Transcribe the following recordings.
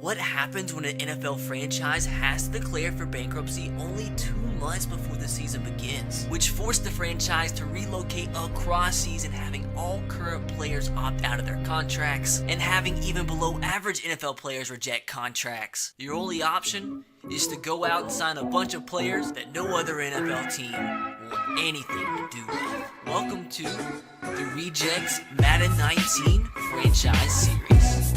What happens when an NFL franchise has to declare for bankruptcy only 2 months before the season begins, which forced the franchise to relocate across season, having all current players opt out of their contracts and having even below average NFL players reject contracts? Your only option is to go out and sign a bunch of players that no other NFL team want anything to do with. Welcome to the Rejects Madden 19 franchise series.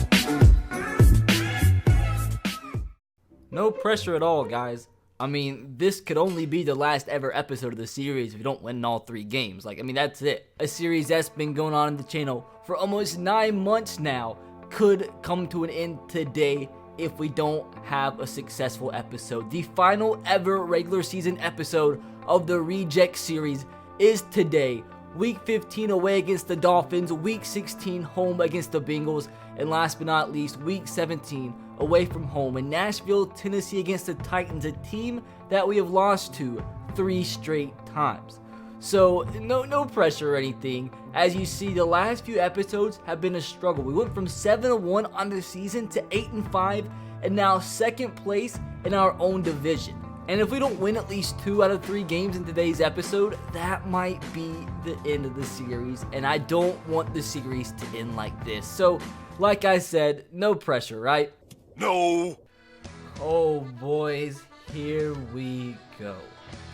No pressure at all, guys. I mean, this could only be the last ever episode of the series if we don't win all 3 games. That's it. A series that's been going on in the channel for almost 9 months now could come to an end today if we don't have a successful episode. The final ever regular season episode of the Reject series is today. Week 15 away against the Dolphins, Week 16 home against the Bengals, and last but not least, Week 17 away from home in Nashville, Tennessee against the Titans, a team that we have lost to 3 straight times. So no pressure or anything. As you see, the last few episodes have been a struggle. We went from 7-1 on the season to 8-5, and now second place in our own division. And if we don't win at least 2 out of 3 games in today's episode, that might be the end of the series, and I don't want the series to end like this. So, like I said, no pressure, right? No! Oh, boys, here we go.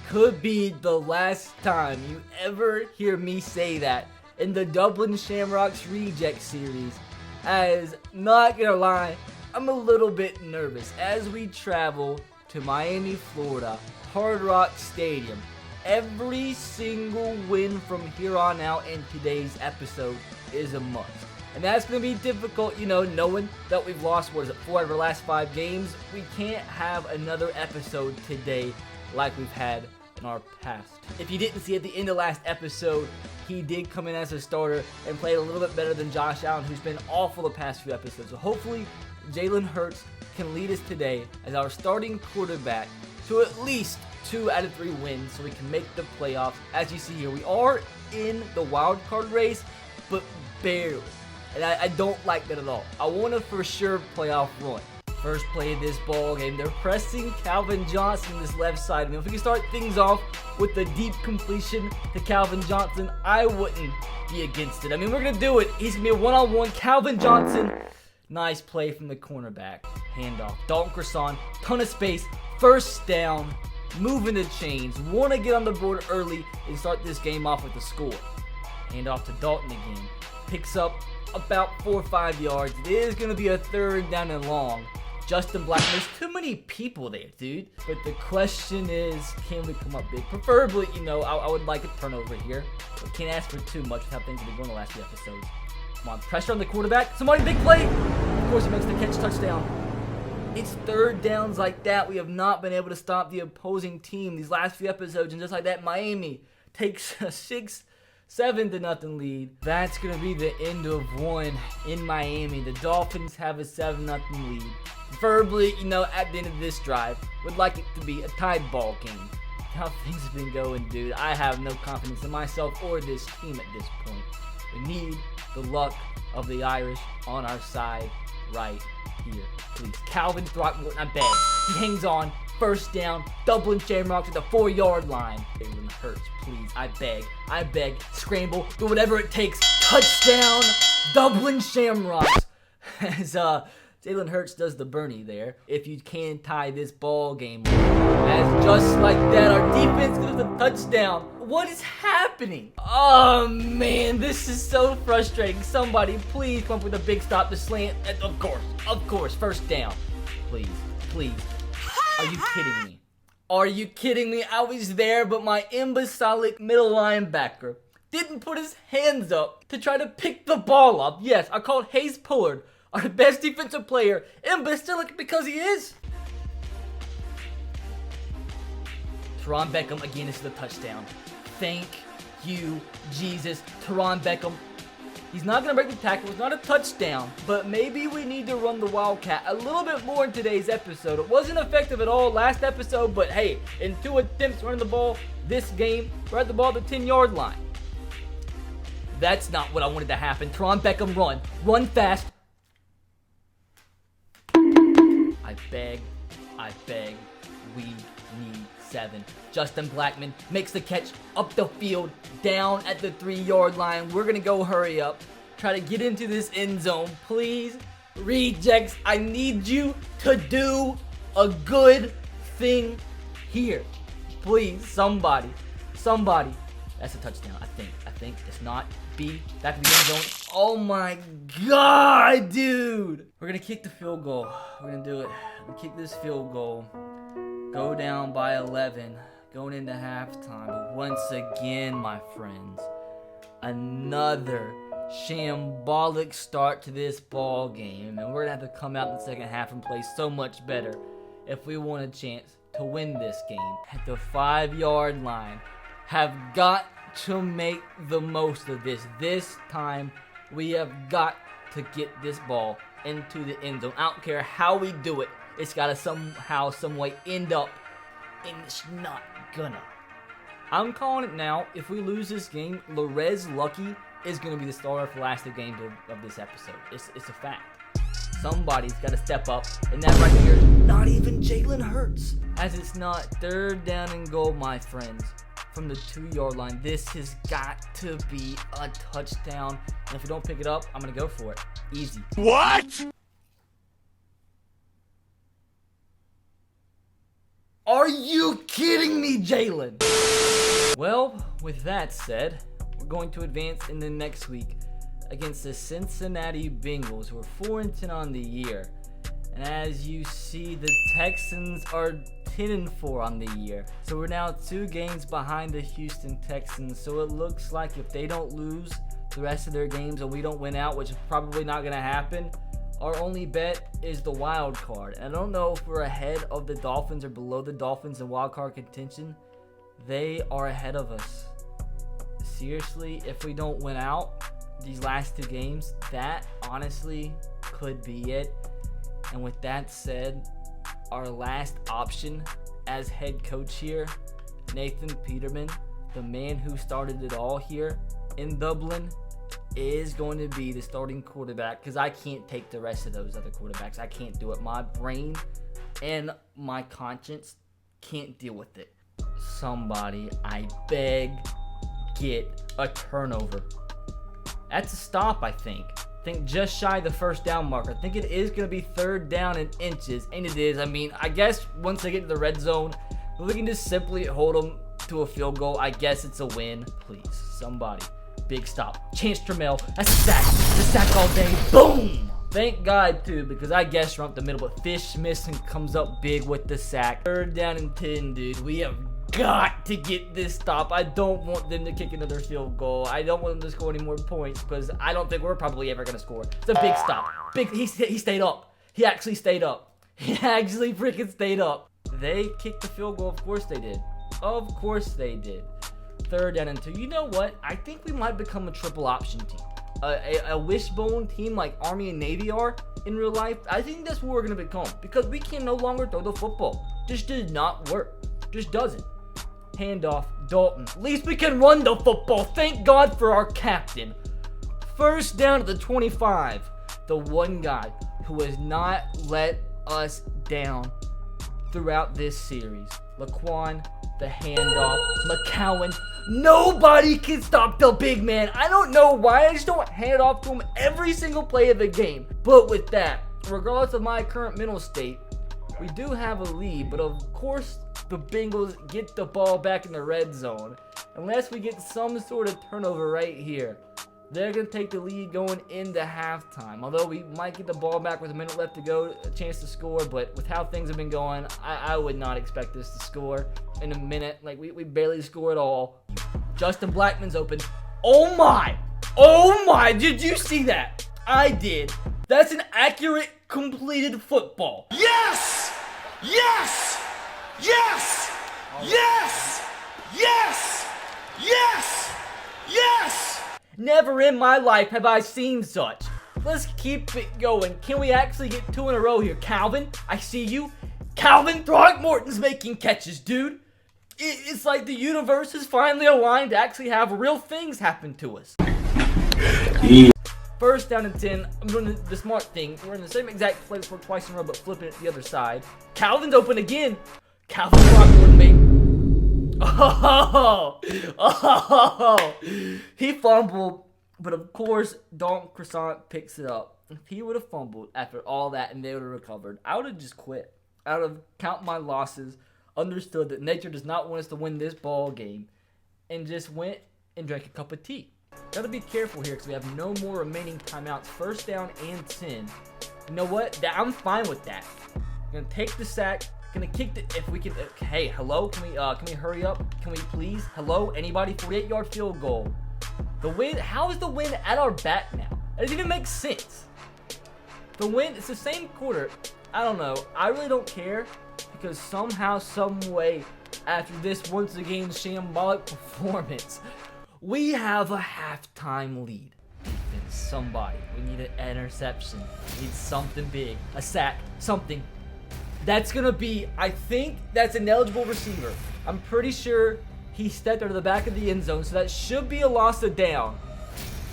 Could be the last time you ever hear me say that in the Dublin Shamrocks Reject series, as, not gonna lie, I'm a little bit nervous as we travel to Miami, Florida, Hard Rock Stadium. Every single win from here on out in today's episode is a must. And that's going to be difficult, knowing that we've lost, 4 out of our last 5 games. We can't have another episode today like we've had in our past. If you didn't see at the end of last episode, he did come in as a starter and played a little bit better than Josh Allen, who's been awful the past few episodes. So hopefully Jalen Hurts can lead us today as our starting quarterback to at least 2 out of 3 wins so we can make the playoffs. As you see here, we are in the wild card race, but barely. And I don't like that at all. I want a for sure playoff run. First play of this ball game, they're pressing Calvin Johnson this left side. I mean, if we can start things off with the deep completion to Calvin Johnson, I wouldn't be against it. I mean, we're going to do it. He's going to be a one-on-one. Calvin Johnson. Nice play from the cornerback. Handoff. Dalton Croissant. Ton of space. First down. Moving the chains. Want to get on the board early and start this game off with a score. Handoff to Dalton again. Picks up about 4 or 5 yards. It is going to be a 3rd down and long. Justin Black. There's too many people there, dude. But the question is, can we come up big? Preferably, I would like a turnover here. But can't ask for too much with how things have been going the last few episodes. Come on, pressure on the quarterback. Somebody big play. Of course, he makes the catch, touchdown. It's 3rd downs like that. We have not been able to stop the opposing team these last few episodes. And just like that, Miami takes a 6-7-0 lead. That's going to be the end of one in Miami. The Dolphins have a 7-0 lead. Preferably, at the end of this drive, would like it to be a tied ball game. How things have been going, dude. I have no confidence in myself or this team at this point. We need the luck of the Irish on our side right here, please. Calvin Throckmorton, I beg. He hangs on. First down. Dublin Shamrocks at the 4-yard line. Jalen Hurts, please. I beg. Scramble. Do whatever it takes. Touchdown. Dublin Shamrocks. As Jalen Hurts does the Bernie there. If you can tie this ball game, as just like that, our defense gets a touchdown. What is happening? Oh man, this is so frustrating. Somebody please come up with a big stop to slant. Of course, first down. Please. Are you kidding me? Are you kidding me? I was there, but my imbecilic middle linebacker didn't put his hands up to try to pick the ball up. Yes, I called Hayes Pullard our best defensive player imbecilic because he is. Teron Beckham again is the touchdown. Thank you, Jesus. Teron Beckham. He's not going to break the tackle. It's not a touchdown. But maybe we need to run the Wildcat a little bit more in today's episode. It wasn't effective at all last episode. But hey, in 2 attempts running the ball this game, we're at the ball at the 10-yard line. That's not what I wanted to happen. Teron Beckham run. Run fast. I beg, we need 7. Justin Blackmon makes the catch up the field, down at the 3-yard line. We're gonna go hurry up, try to get into this end zone. Please, rejects, I need you to do a good thing here. Please, somebody. That's a touchdown, I think. It's not. B, back to the end zone. Oh my god, dude! We're gonna kick the field goal. We're gonna do it. We're gonna kick this field goal. Go down by 11. Going into halftime. But once again, my friends, another shambolic start to this ball game. And we're gonna have to come out in the second half and play so much better if we want a chance to win this game. At the 5-yard line. Have got to make the most of this. This time, we have got to get this ball into the end zone. I don't care how we do it. It's got to somehow, some way end up, and it's not gonna. I'm calling it now. If we lose this game, Larez Lucky is going to be the starter for the last 2 games of this episode. It's a fact. Somebody's got to step up, and that right here is not even Jalen Hurts. As it's not 3rd down and goal, my friends. From the 2-yard line, this has got to be a touchdown. And if we don't pick it up, I'm going to go for it. Easy. What? Are you kidding me, Jalen? Well, with that said, we're going to advance in the next week against the Cincinnati Bengals, who are 4-10 on the year. And as you see, the Texans are 10-4 on the year. So we're now 2 games behind the Houston Texans. So it looks like if they don't lose the rest of their games and we don't win out, which is probably not going to happen, our only bet is the wild card. And I don't know if we're ahead of the Dolphins or below the Dolphins in wild card contention. They are ahead of us. Seriously, if we don't win out these last 2 games, that honestly could be it. And with that said, our last option as head coach here, Nathan Peterman, the man who started it all here in Dublin, is going to be the starting quarterback because I can't take the rest of those other quarterbacks. I can't do it. My brain and my conscience can't deal with it. Somebody, I beg, get a turnover. That's a stop, I think. Just shy of the 1st down marker. I think it is going to be 3rd down in inches, and it is. I mean, I guess once they get to the red zone, we can just simply hold them to a field goal. I guess it's a win. Please, somebody. Big stop. Chance Trammell. That's a sack. It's a sack all day. Boom! Thank God, too, because I guess we're up the middle, but Fish Smith comes up big with the sack. 3rd down and 10, dude. We have got to get this stop. I don't want them to kick another field goal. I don't want them to score any more points because I don't think we're probably ever going to score. It's a big stop. He stayed up. He actually stayed up. He actually freaking stayed up. They kicked the field goal. Of course they did. Of course they did. 3rd down and 2. You know what? I think we might become a triple option team. A wishbone team like Army and Navy are in real life. I think that's what we're going to become because we can no longer throw the football. Just did not work. Just doesn't. Handoff, Dalton. At least we can run the football. Thank God for our captain. 1st down at the 25. The one guy who has not let us down throughout this series. Laquan, the handoff, McCowan. Nobody can stop the big man. I don't know why. I just don't hand it off to him every single play of the game. But with that, regardless of my current mental state, we do have a lead. But of course, the Bengals get the ball back in the red zone. Unless we get some sort of turnover right here, they're going to take the lead going into halftime. Although we might get the ball back with a minute left to go, a chance to score. But with how things have been going, I would not expect us to score in a minute. Like, we barely score at all. Justin Blackmon's open. Oh my! Oh my! Did you see that? I did. That's an accurate, completed football. Yes! Yes! Yes! Yes! Yes! Yes! Yes! Never in my life have I seen such. Let's keep it going. Can we actually get 2 in a row here? Calvin, I see you. Calvin Throckmorton's making catches, dude. It's like the universe is finally aligned to actually have real things happen to us. First down and 10. I'm doing the smart thing. We're in the same exact play for twice in a row, but flipping it the other side. Calvin's open again. Calvin Rockwood, mate. Oh, he fumbled, but of course, Don Croissant picks it up. If he would have fumbled after all that and they would have recovered, I would have just quit. I would have counted my losses, understood that nature does not want us to win this ball game, and just went and drank a cup of tea. Gotta be careful here because we have no more remaining timeouts. First down and 10. You know what? I'm fine with that. Gonna take the sack. Gonna kick the, if we can, hey, hello? Can we hurry up? Can we please? Hello? Anybody? 48-yard field goal. The wind, how is the wind at our back now? That doesn't even make sense. The wind, it's the same quarter. I don't know. I really don't care because somehow, some way, after this once again shambolic performance, we have a halftime lead. Defense, somebody. We need an interception. We need something big. A sack. Something. That's going to be, I think that's an eligible receiver. I'm pretty sure he stepped out of the back of the end zone, so that should be a loss of down.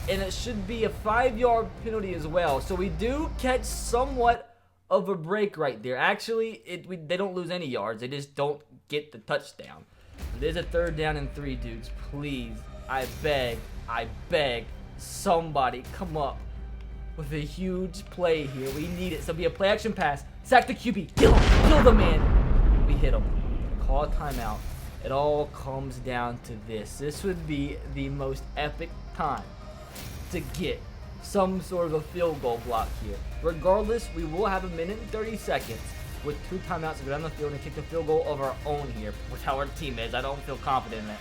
And it should be a 5-yard penalty as well. So we do catch somewhat of a break right there. Actually, they don't lose any yards. They just don't get the touchdown. It is a 3rd down and 3, dudes. Please, I beg, somebody come up with a huge play here. We need it. So it'll be a play action pass. Sack the QB. Kill him. Kill the man. We hit him. Call a timeout. It all comes down to this. This would be the most epic time to get some sort of a field goal block here. Regardless, we will have 1 minute and 30 seconds with 2 timeouts to go down the field and kick the field goal of our own here, with how our team is. I don't feel confident in it.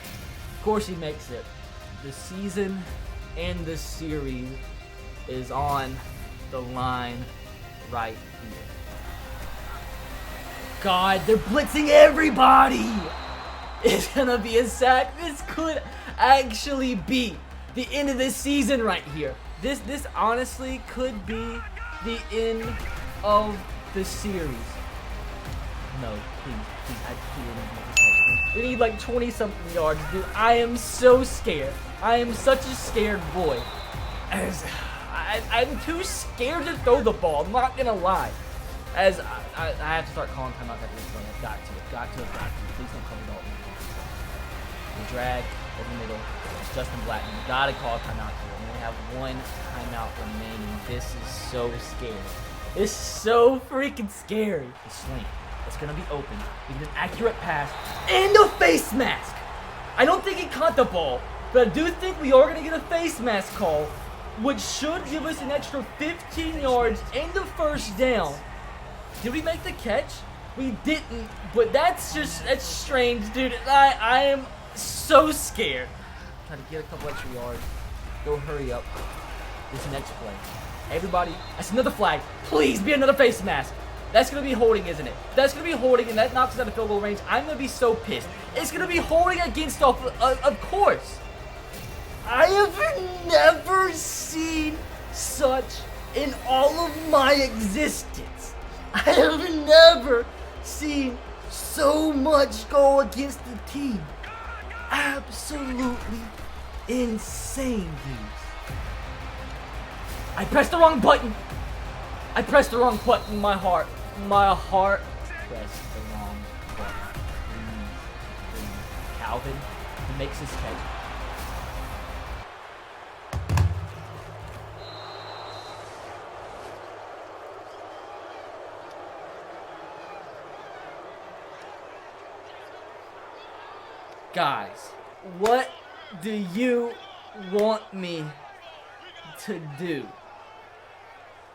Of course he makes it. The season and the series is on the line right here. God, they're blitzing everybody! It's gonna be a sack. This could actually be the end of this season right here. This honestly could be the end of the series. No, please, we need like 20-something yards, dude. I am so scared. I am such a scared boy. I'm too scared to throw the ball. I'm not gonna lie. As I have to start calling timeouts after this one. I've got to. Please don't call me Dalton. The drag over the middle. It's Justin Blackman. You gotta call a timeout here. We only have 1 timeout remaining. This is so scary. It's so freaking scary. The slant. It's gonna be open. We get an accurate pass and a face mask. I don't think he caught the ball, but I do think we are gonna get a face mask call, which should give us an extra 15 yards and a 1st down. Did we make the catch? We didn't, but that's strange, dude. I am so scared. Try to get a couple extra yards. Go hurry up. This next play. Everybody, that's another flag. Please be another face mask. That's going to be holding, isn't it? That's going to be holding, and that knocks us out of field goal range. I'm going to be so pissed. It's going to be holding against of course. I have never seen such in all of my existence. I have never seen so much go against the team. Absolutely insane, dudes. I pressed the wrong button. I pressed the wrong button. My heart pressed the wrong button. Please. Calvin, he makes his catch. Guys, what do you want me to do?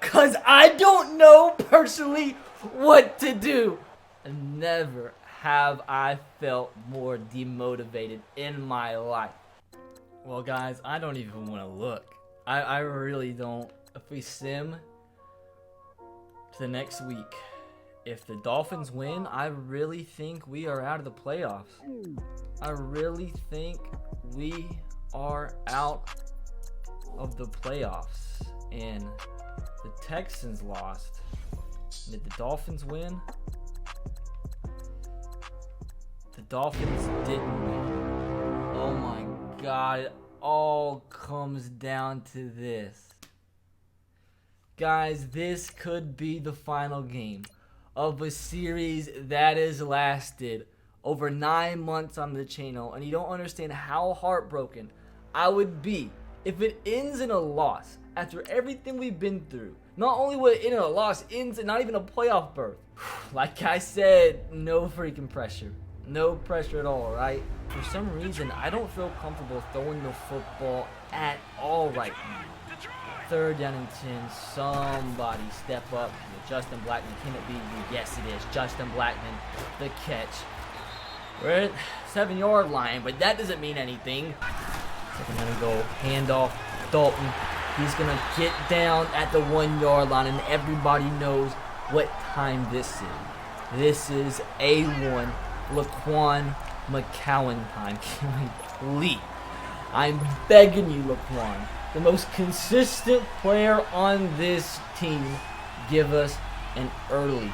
Cause I don't know personally what to do. Never have I felt more demotivated in my life. Well guys, I don't even want to look. I really don't. If we sim to the next week, if the Dolphins win, I really think we are out of the playoffs. I really think we are out of the playoffs. And the Texans lost. Did the Dolphins win? The Dolphins didn't win. Oh my God, it all comes down to this. Guys, this could be the final game of a series that has lasted over 9 months on the channel, and you don't understand how heartbroken I would be if it ends in a loss after everything we've been through. Not only would it end in a loss, ends in not even a playoff berth. Like I said, no freaking pressure. No pressure at all, right? For some reason, I don't feel comfortable throwing the football at all right now. 3rd down and 10, somebody step up. Justin Blackman, can it be you? Yes, it is. Justin Blackman, the catch. We're at 7-yard line, but that doesn't mean anything. 2nd down and goal, handoff, Dalton. He's going to get down at the 1-yard line, and everybody knows what time this is. This is A1 Laquan McCowan time. Can we please? I'm begging you, Laquan, the most consistent player on this team, give us an early,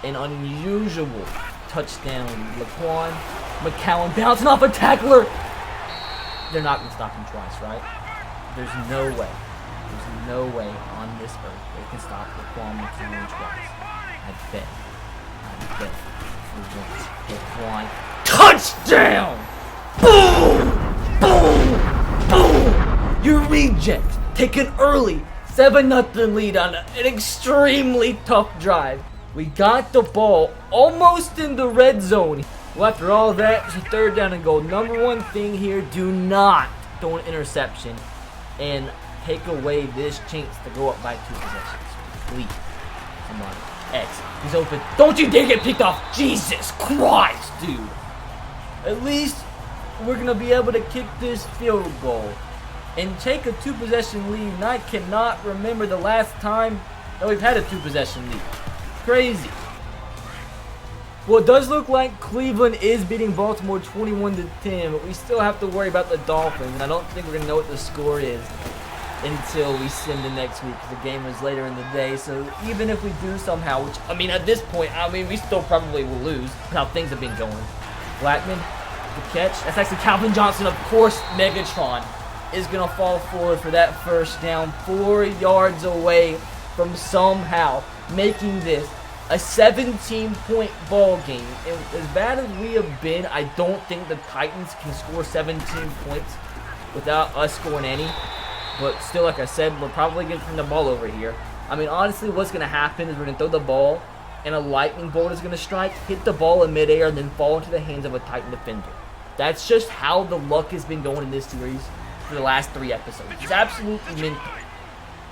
an unusual touchdown. Laquan McCowan bouncing off a tackler. They're not going to stop him twice, right? There's no way. There's no way on this earth they can stop Laquan McCowan twice. I bet. For once. Laquan. Touchdown! Boom! Boom! Boom! Your rejects take an early 7-0 lead on an extremely tough drive. We got the ball almost in the red zone. Well, after all that, it's a 3rd down and goal. Number one thing here, do not throw an interception and take away this chance to go up by 2 possessions. Please. Come on. X. He's open. Don't you dare get picked off. Jesus Christ, dude. At least we're going to be able to kick this field goal and take a 2-possession lead. And I cannot remember the last time that we've had a 2-possession lead. Crazy. Well, it does look like Cleveland is beating Baltimore 21-10, but we still have to worry about the Dolphins, and I don't think we're going to know what the score is until we send the next week, because the game is later in the day. So even if we do somehow, which, I mean, at this point, we still probably will lose how things have been going. Blackman, the catch. That's actually Calvin Johnson, of course. Megatron is going to fall forward for that 1st down, 4 yards away from somehow making this a 17-point ball game. And as bad as we have been, I don't think the Titans can score 17 points without us scoring any. But still, like I said, we're probably going to turn the ball over here. I mean, honestly, what's going to happen is we're going to throw the ball, and a lightning bolt is going to strike, hit the ball in midair, and then fall into the hands of a Titan defender. That's just how the luck has been going in this series for the last 3 episodes. It's absolutely mental.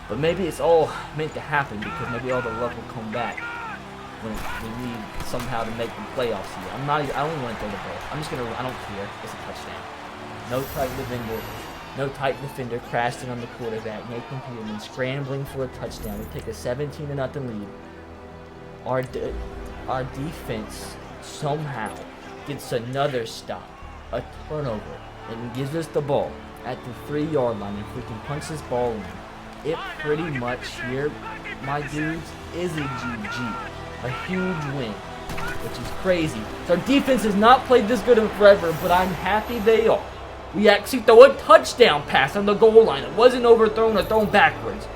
But maybe it's all meant to happen, because maybe all the luck will come back when we need somehow to make the playoffs here. I don't even want to throw the ball. I'm just going to, I don't care. It's a touchdown. No Titan defender. No Titan defender crashed in on the quarterback. Nathan Peterman scrambling for a touchdown. We take a 17-0 lead. Our defense somehow gets another stop, a turnover, and gives us the ball at the 3-yard line. If we can punch this ball in, it pretty much here, my dudes, is a GG. A huge win, which is crazy. So our defense has not played this good in forever, but I'm happy they are. We actually throw a touchdown pass on the goal line. It wasn't overthrown or thrown backwards.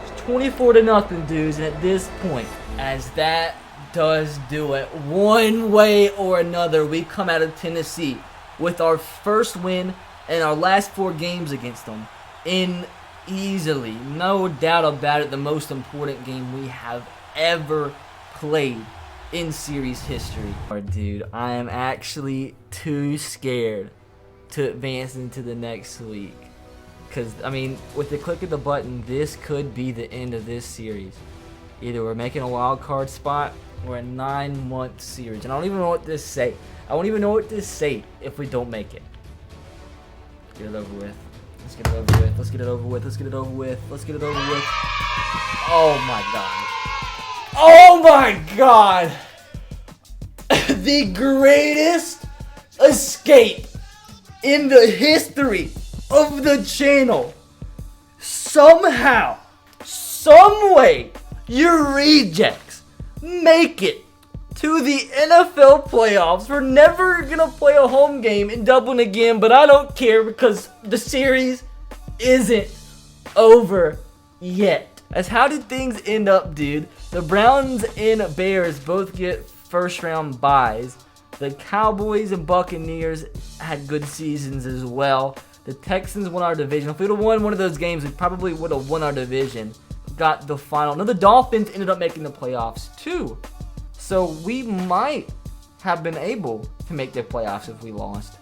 It's 24-0, dudes, and at this point, as that does do it, one way or another, we come out of Tennessee with our first win in our last 4 games against them. In easily, no doubt about it, the most important game we have ever played in series history. Dude, I am actually too scared to advance into the next week, because I mean, with the click of the button, this could be the end of this series. Either we're making a wild card spot or a 9-month series, and I don't even know what to say. I won't even know what to say if we don't make it. Get it over with. Let's get it over with. Let's get it over with. Let's get it over with. Let's get it over with. Oh my god. Oh my god. The greatest escape in the history of the channel. Somehow, some way, your rejects make it to the NFL playoffs. We're never gonna play a home game in Dublin again, but I don't care because the series isn't over yet. As how did things end up, dude? The Browns and Bears both get first round byes. The Cowboys and Buccaneers had good seasons as well. The Texans won our division. If we would have won one of those games, we probably would have won our division. Got the final. Now the Dolphins ended up making the playoffs too. So we might have been able to make the playoffs if we lost.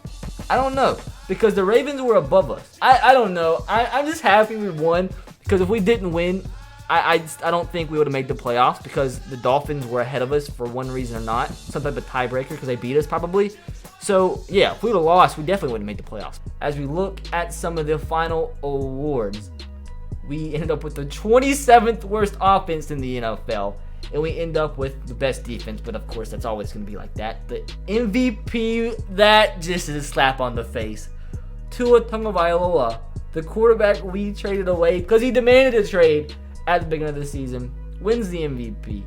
I don't know, because the Ravens were above us. I don't know. I'm just happy we won, because if we didn't win, I don't think we would have made the playoffs, because the Dolphins were ahead of us for one reason or not. Some type of tiebreaker, because they beat us probably. So yeah, if we would have lost, we definitely wouldn't have made the playoffs. As we look at some of the final awards, we ended up with the 27th worst offense in the NFL. And we end up with the best defense, but of course that's always going to be like that. The MVP, that just is a slap on the face. Tua Tagovailoa, the quarterback we traded away because he demanded a trade at the beginning of the season, wins the MVP.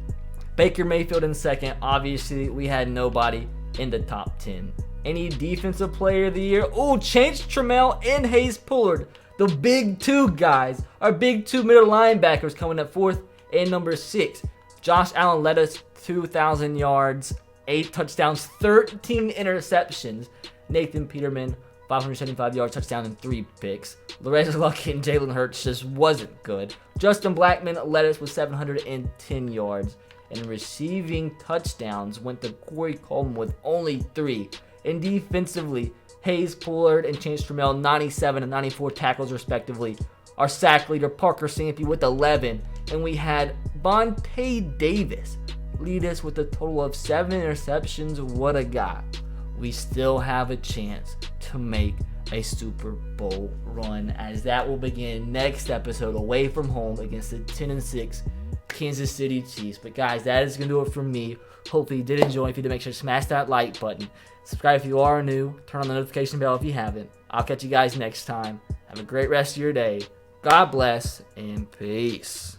Baker Mayfield in second. Obviously, we had nobody in the top 10. Any defensive player of the year? Oh, Chance Trammell and Hayes Pullard, the big two guys. Our big two middle linebackers coming at 4th and number 6. Josh Allen led us 2,000 yards, 8 touchdowns, 13 interceptions. Nathan Peterman, 575 yards, touchdown, and 3 picks. Lorenzo Lucky and Jalen Hurts just wasn't good. Justin Blackman led us with 710 yards. And receiving touchdowns went to Corey Coleman with only 3. And defensively, Hayes Pullard and Chance Trammell, 97 and 94 tackles respectively. Our sack leader, Parker Sampe, with 11. And we had Vontae Davis lead us with a total of 7 interceptions. What a guy. We still have a chance to make a Super Bowl run, as that will begin next episode away from home against the 10-6 Kansas City Chiefs. But guys, that is going to do it from me. Hopefully you did enjoy. If you did, make sure to smash that like button. Subscribe if you are new. Turn on the notification bell if you haven't. I'll catch you guys next time. Have a great rest of your day. God bless and peace.